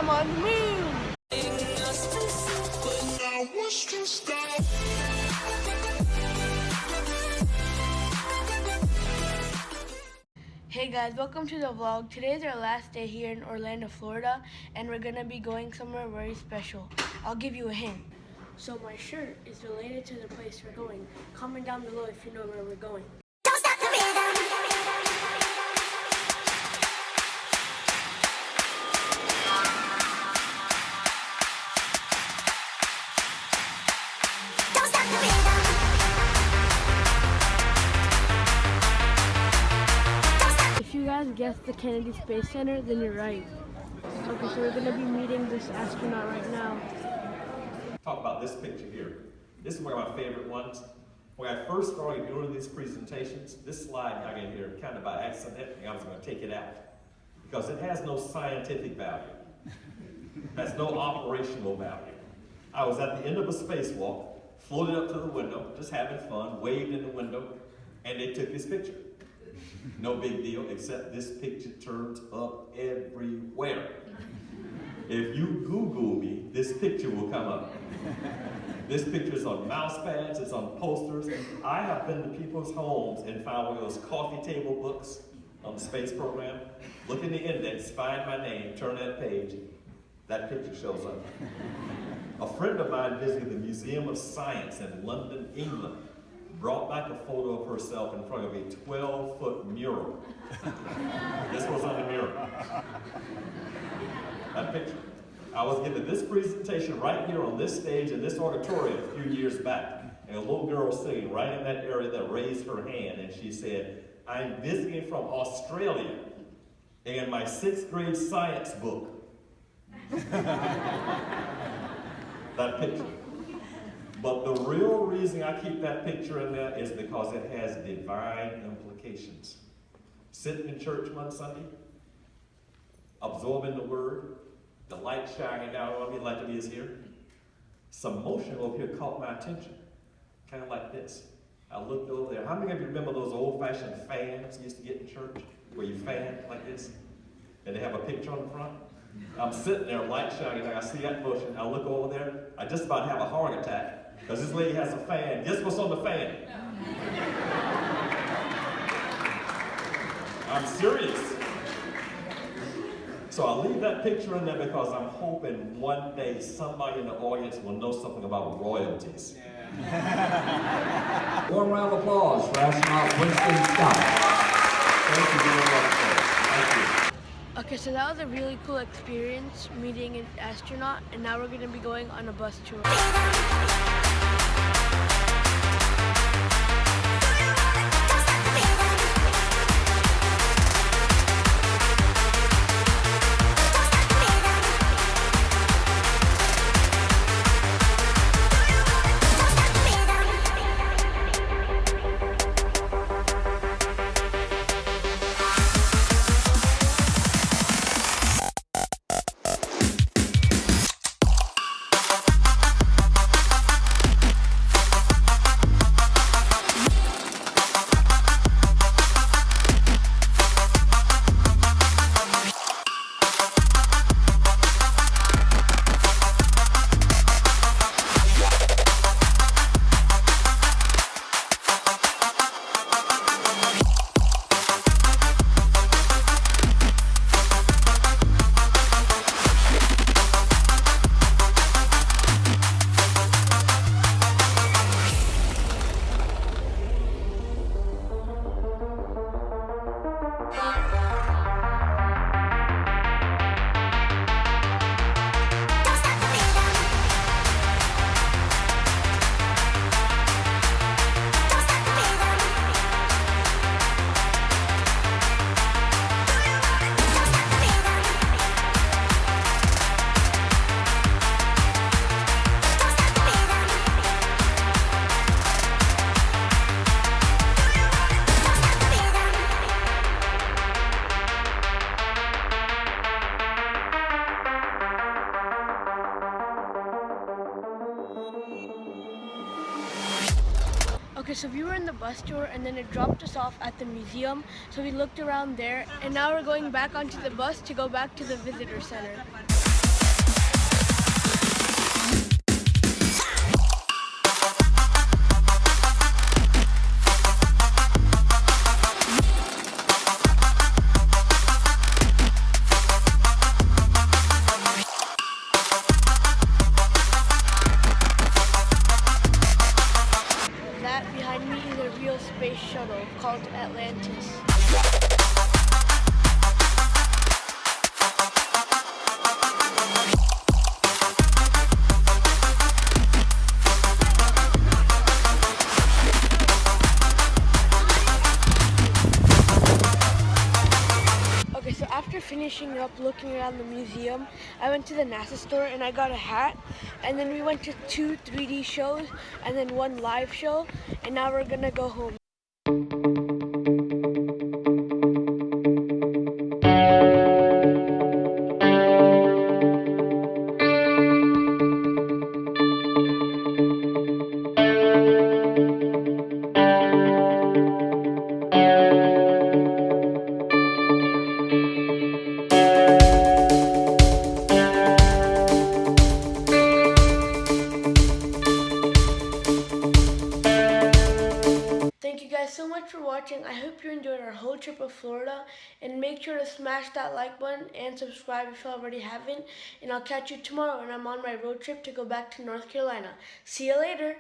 I'm on the moon! Hey guys, welcome to the vlog. Today's our last day here in Orlando, Florida, and we're gonna be going somewhere very special. I'll give you a hint. So my shirt is related to the place we're going. Comment down below if you know where we're going. Don't stop the rhythm. Don't stop the rhythm. If you guys guessed the Kennedy Space Center, then you're right. Okay, so we're gonna be meeting this astronaut right now. Talk about this picture here. This is one of my favorite ones. When I first started doing these presentations, this slide I got here kind of by accident, and I was going to take it out because it has no scientific value. It has no operational value. I was at the end of a spacewalk, floated up to the window, just having fun, waved in the window, and they took this picture. No big deal, except this picture turns up everywhere. If you Google me, this picture will come up. This picture is on mouse pads, it's on posters. I have been to people's homes and found one of those coffee table books on the space program. Look in the index, find my name, turn that page, that picture shows up. A friend of mine visited the Museum of Science in London, England, brought back a photo of herself in front of a 12-foot mural. This was on the mural. That picture. I was giving this presentation right here on this stage in this auditorium a few years back, and a little girl sitting right in that area that raised her hand, and she said, "I'm visiting from Australia, and my 6th grade science book." That picture. But the real reason I keep that picture in there is because it has divine implications. Sitting in church one Sunday, absorbing the word, the light shining down on me like it is here. Some motion over here caught my attention, kind of like this. I looked over there. How many of you remember those old-fashioned fans you used to get in church, where you fan like this, and they have a picture on the front? I'm sitting there, light shining, and I see that motion. I look over there. I just about have a heart attack, because this lady has a fan. Guess what's on the fan? I'm serious. So I'll leave that picture in there because I'm hoping one day somebody in the audience will know something about royalties. Yeah. Warm round of applause for astronaut Winston Scott. Thank you very much, sir. Thank you. Okay, so that was a really cool experience meeting an astronaut, and now we're gonna be going on a bus tour. Okay, so we were in the bus tour and then it dropped us off at the museum. So we looked around there and now we're going back onto the bus to go back to the visitor center. around the museum. I went to the NASA store and I got a hat. And then we went to 2 3D shows and then 1 live show. And now we're gonna go home. Thank you guys so much for watching. I hope you enjoyed our whole trip of Florida. And make sure to smash that like button and subscribe if you already haven't. And I'll catch you tomorrow when I'm on my road trip to go back to North Carolina. See you later.